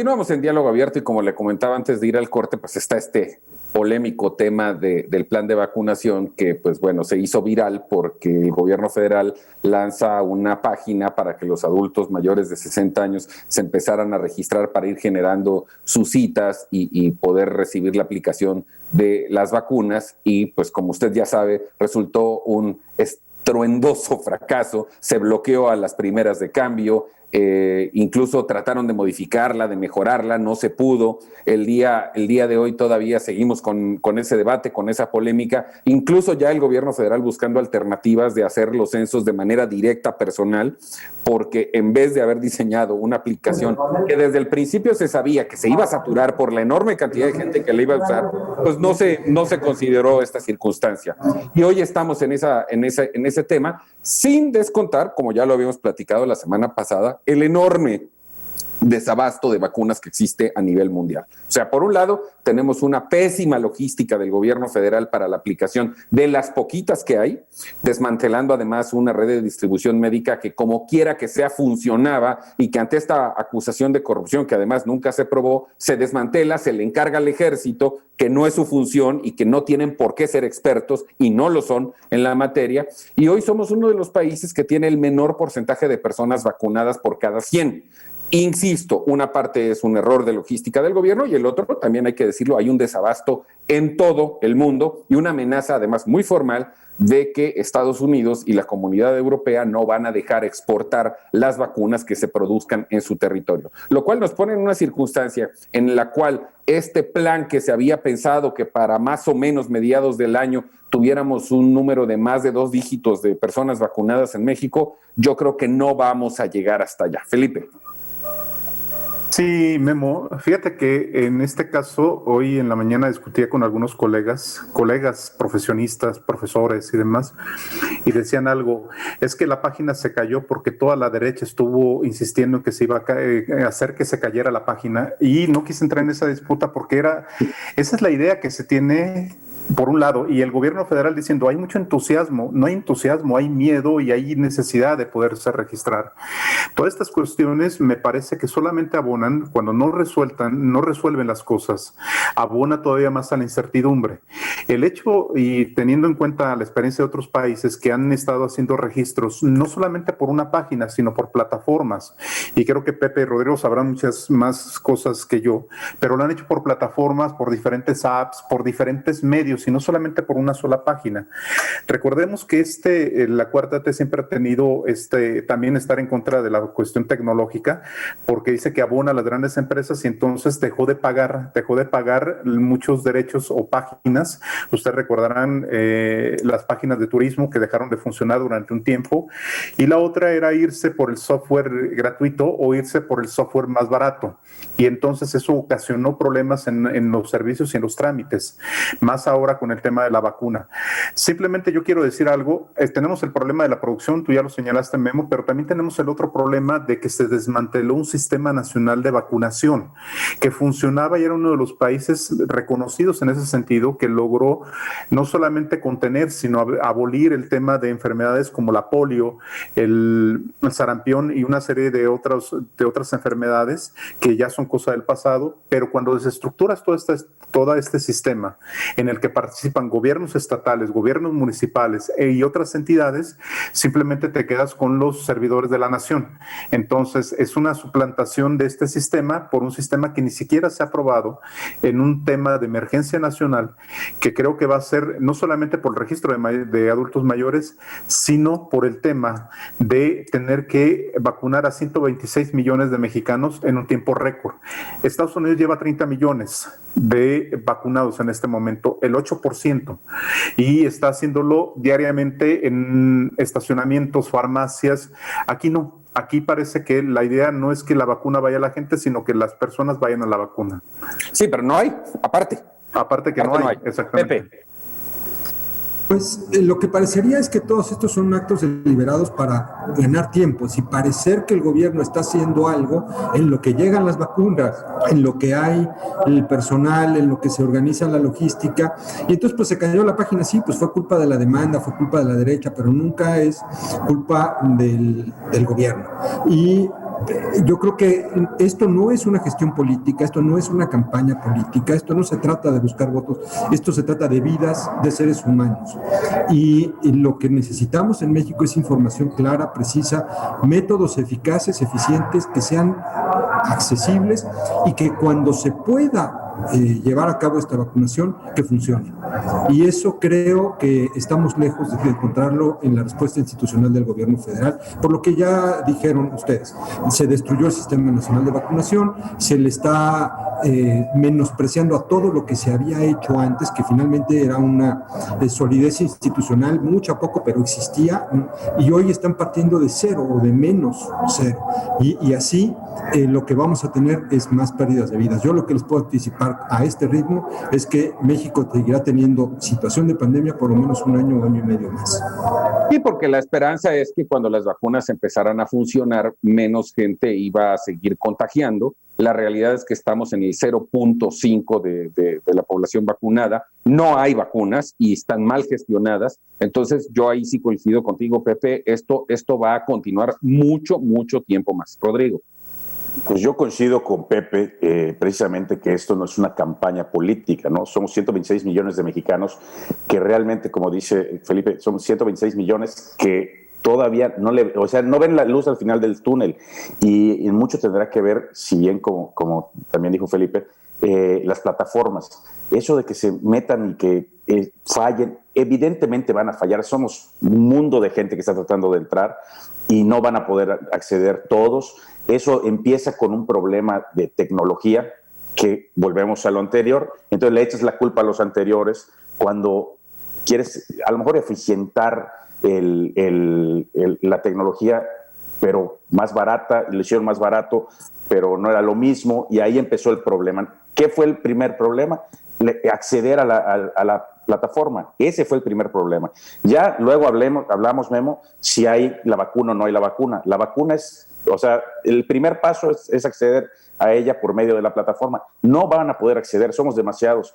continuamos en diálogo abierto y como le comentaba antes de ir al corte, pues está este polémico tema del plan de vacunación que, pues bueno, se hizo viral porque el gobierno federal lanza una página para que los adultos mayores de 60 años se empezaran a registrar para ir generando sus citas y poder recibir la aplicación de las vacunas y, pues como usted ya sabe, resultó un estruendoso fracaso, se bloqueó a las primeras de cambio. Incluso trataron de modificarla, de mejorarla, no se pudo. El día de hoy todavía seguimos con ese debate, con esa polémica. Incluso ya el gobierno federal buscando alternativas de hacer los censos de manera directa, personal, porque en vez de haber diseñado una aplicación que desde el principio se sabía que se iba a saturar por la enorme cantidad de gente que la iba a usar, pues no se consideró esta circunstancia. Y hoy estamos en ese tema, sin descontar, como ya lo habíamos platicado la semana pasada, el enorme desabasto de vacunas que existe a nivel mundial. O sea, por un lado, tenemos una pésima logística del gobierno federal para la aplicación de las poquitas que hay, desmantelando además una red de distribución médica que como quiera que sea funcionaba y que ante esta acusación de corrupción, que además nunca se probó, se desmantela, se le encarga al ejército, que no es su función y que no tienen por qué ser expertos y no lo son en la materia. Y hoy somos uno de los países que tiene el menor porcentaje de personas vacunadas por cada 100. Insisto, una parte es un error de logística del gobierno y el otro, también hay que decirlo, hay un desabasto en todo el mundo y una amenaza además muy formal de que Estados Unidos y la comunidad europea no van a dejar exportar las vacunas que se produzcan en su territorio. Lo cual nos pone en una circunstancia en la cual este plan que se había pensado que para más o menos mediados del año tuviéramos un número de más de 2 dígitos de personas vacunadas en México, yo creo que no vamos a llegar hasta allá. Felipe. Sí, Memo, fíjate que en este caso, hoy en la mañana discutía con algunos colegas profesionistas, profesores y demás, y decían algo, es que la página se cayó porque toda la derecha estuvo insistiendo en que se iba a hacer que se cayera la página, y no quise entrar en esa disputa porque esa es la idea que se tiene por un lado, y el gobierno federal diciendo hay mucho entusiasmo, no hay entusiasmo, hay miedo y hay necesidad de poderse registrar. Todas estas cuestiones me parece que solamente abonan, cuando no resuelven las cosas, abona todavía más a la incertidumbre. El hecho, y teniendo en cuenta la experiencia de otros países que han estado haciendo registros, no solamente por una página, sino por plataformas, y creo que Pepe y Rodrigo sabrán muchas más cosas que yo, pero lo han hecho por plataformas, por diferentes apps, por diferentes medios, y no solamente por una sola página. Recordemos que la Cuarta T siempre ha tenido también estar en contra de la cuestión tecnológica, porque dice que abona a las grandes empresas y entonces dejó de pagar muchos derechos o páginas. Ustedes recordarán las páginas de turismo que dejaron de funcionar durante un tiempo, y la otra era irse por el software gratuito o irse por el software más barato, y entonces eso ocasionó problemas en los servicios y en los trámites, más ahora con el tema de la vacuna. Simplemente yo quiero decir algo, tenemos el problema de la producción, tú ya lo señalaste, Memo, pero también tenemos el otro problema de que se desmanteló un sistema nacional de vacunación que funcionaba y era uno de los países reconocidos en ese sentido, que logró no solamente contener, sino abolir el tema de enfermedades como la polio, el sarampión y una serie de otras enfermedades que ya son cosa del pasado, pero cuando desestructuras todo este sistema en el que participan gobiernos estatales, gobiernos municipales y otras entidades, simplemente te quedas con los servidores de la nación. Entonces, es una suplantación de este sistema por un sistema que ni siquiera se ha aprobado en un tema de emergencia nacional, que creo que va a ser no solamente por el registro de adultos mayores, sino por el tema de tener que vacunar a 126 millones de mexicanos en un tiempo récord. Estados Unidos lleva 30 millones de vacunados en este momento, el 8%, y está haciéndolo diariamente en estacionamientos, farmacias. Aquí no. Aquí parece que la idea no es que la vacuna vaya a la gente, sino que las personas vayan a la vacuna. Sí, pero no hay, aparte. Aparte que no hay, exactamente. Pepe. Pues lo que parecería es que todos estos son actos deliberados para ganar tiempo. Si parecer que el gobierno está haciendo algo en lo que llegan las vacunas, en lo que hay el personal, en lo que se organiza la logística, y entonces pues se cayó la página. Sí, pues fue culpa de la demanda, fue culpa de la derecha, pero nunca es culpa del gobierno. Y yo creo que esto no es una gestión política, esto no es una campaña política, esto no se trata de buscar votos, esto se trata de vidas de seres humanos. Y lo que necesitamos en México es información clara, precisa, métodos eficaces, eficientes, que sean accesibles y que cuando se pueda llevar a cabo esta vacunación, que funcione. Y eso creo que estamos lejos de encontrarlo en la respuesta institucional del gobierno federal, por lo que ya dijeron ustedes, se destruyó el Sistema Nacional de Vacunación, se le está menospreciando a todo lo que se había hecho antes, que finalmente era una solidez institucional, mucho a poco, pero existía, y hoy están partiendo de cero o de menos cero. Y así lo que vamos a tener es más pérdidas de vidas. Yo lo que les puedo anticipar a este ritmo es que México seguirá teniendo situación de pandemia por lo menos un año o año y medio más. Sí, porque la esperanza es que cuando las vacunas empezaran a funcionar, menos gente iba a seguir contagiando. La realidad es que estamos en el 0.5 de la población vacunada. No hay vacunas y están mal gestionadas. Entonces, yo ahí sí coincido contigo, Pepe. Esto va a continuar mucho, mucho tiempo más. Rodrigo. Pues yo coincido con Pepe, precisamente que esto no es una campaña política, ¿no? Somos 126 millones de mexicanos que realmente, como dice Felipe, somos 126 millones que todavía no ven la luz al final del túnel. Y mucho tendrá que ver, si bien como también dijo Felipe, las plataformas. Eso de que se metan y que fallen, evidentemente van a fallar. Somos un mundo de gente que está tratando de entrar y no van a poder acceder todos. Eso empieza con un problema de tecnología, que volvemos a lo anterior. Entonces le echas la culpa a los anteriores cuando quieres a lo mejor eficientar la tecnología, pero más barata, lo hicieron más barato, pero no era lo mismo, y ahí empezó el problema. ¿Qué fue el primer problema? Acceder a la plataforma. Ese fue el primer problema. Ya luego hablamos, Memo, si hay la vacuna o no hay la vacuna. La vacuna es, el primer paso es acceder a ella por medio de la plataforma. No van a poder acceder, somos demasiados.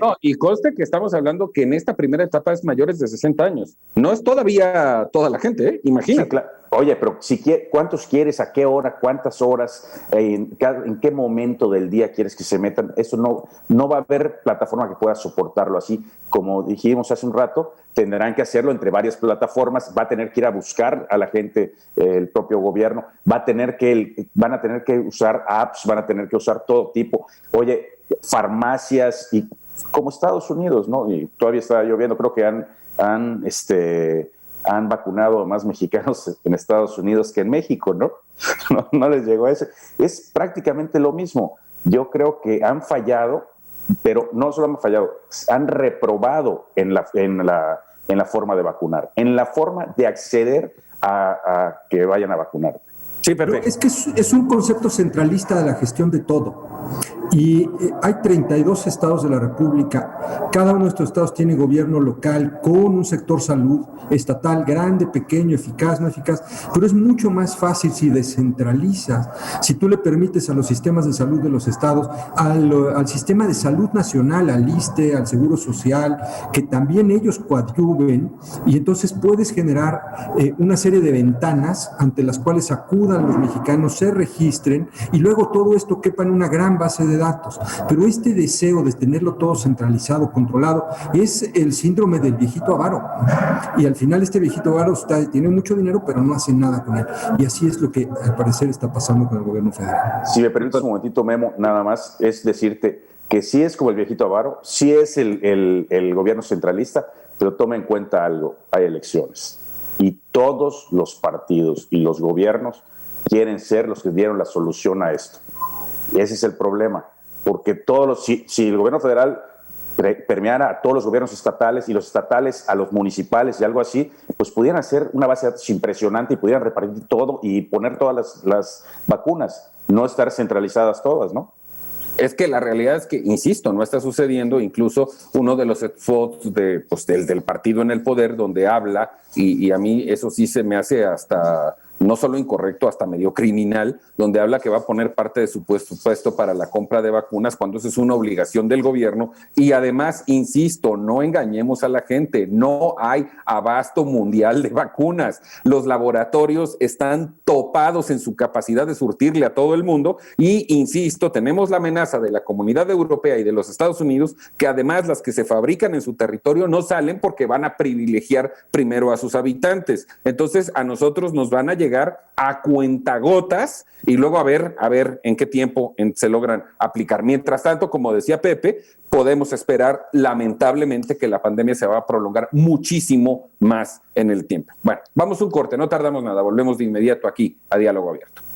No, y conste que estamos hablando que en esta primera etapa es mayores de 60 años. No es todavía toda la gente, ¿eh? Imagínate. Sí, claro. Oye, pero ¿cuántos quieres? ¿A qué hora? ¿Cuántas horas? ¿En qué momento del día quieres que se metan? Eso no va a haber plataforma que pueda soportarlo así. Como dijimos hace un rato, tendrán que hacerlo entre varias plataformas. Va a tener que ir a buscar a la gente, el propio gobierno. Van a tener que usar apps, van a tener que usar todo tipo. Oye, farmacias, y como Estados Unidos, ¿no? Y todavía está lloviendo, creo que han vacunado a más mexicanos en Estados Unidos que en México, ¿no? No les llegó a ese. Es prácticamente lo mismo. Yo creo que han fallado, pero no solo han fallado, han reprobado en la forma de vacunar, en la forma de acceder a que vayan a vacunar. Sí, Pepe. Pero es que es un concepto centralista de la gestión de todo. Y hay 32 estados de la República. Cada uno de estos estados tiene gobierno local con un sector salud estatal, grande, pequeño, eficaz, no eficaz. Pero es mucho más fácil si descentralizas, si tú le permites a los sistemas de salud de los estados, al sistema de salud nacional, al ISSSTE, al Seguro Social, que también ellos coadyuven, y entonces puedes generar una serie de ventanas ante las cuales acudan los mexicanos, se registren, y luego todo esto quepa en una gran base de datos. Pero este deseo de tenerlo todo centralizado, controlado, es el síndrome del viejito avaro. Y al final este viejito avaro tiene mucho dinero, pero no hace nada con él. Y así es lo que al parecer está pasando con el gobierno federal. Si me permites un momentito, Memo, nada más es decirte que sí es como el viejito avaro, sí es el gobierno centralista, pero toma en cuenta algo: hay elecciones. Y todos los partidos y los gobiernos quieren ser los que dieron la solución a esto. Y ese es el problema, porque si el gobierno federal permeara a todos los gobiernos estatales y los estatales a los municipales y algo así, pues pudieran hacer una base de datos impresionante y pudieran repartir todo y poner todas las vacunas, no estar centralizadas todas, ¿no? Es que la realidad es que, insisto, no está sucediendo. Incluso uno de los spots del partido en el poder, donde habla, y a mí eso sí se me hace hasta no solo incorrecto, hasta medio criminal, donde habla que va a poner parte de su presupuesto para la compra de vacunas cuando eso es una obligación del gobierno. Y además, insisto, no engañemos a la gente, no hay abasto mundial de vacunas. Los laboratorios están topados en su capacidad de surtirle a todo el mundo y, insisto, tenemos la amenaza de la Comunidad Europea y de los Estados Unidos, que además las que se fabrican en su territorio no salen porque van a privilegiar primero a sus habitantes. Entonces, a nosotros nos van a llegar a cuentagotas y luego a ver en qué tiempo se logran aplicar. Mientras tanto, como decía Pepe, podemos esperar lamentablemente que la pandemia se va a prolongar muchísimo más en el tiempo. Bueno, vamos a un corte, no tardamos nada, volvemos de inmediato aquí a Diálogo Abierto.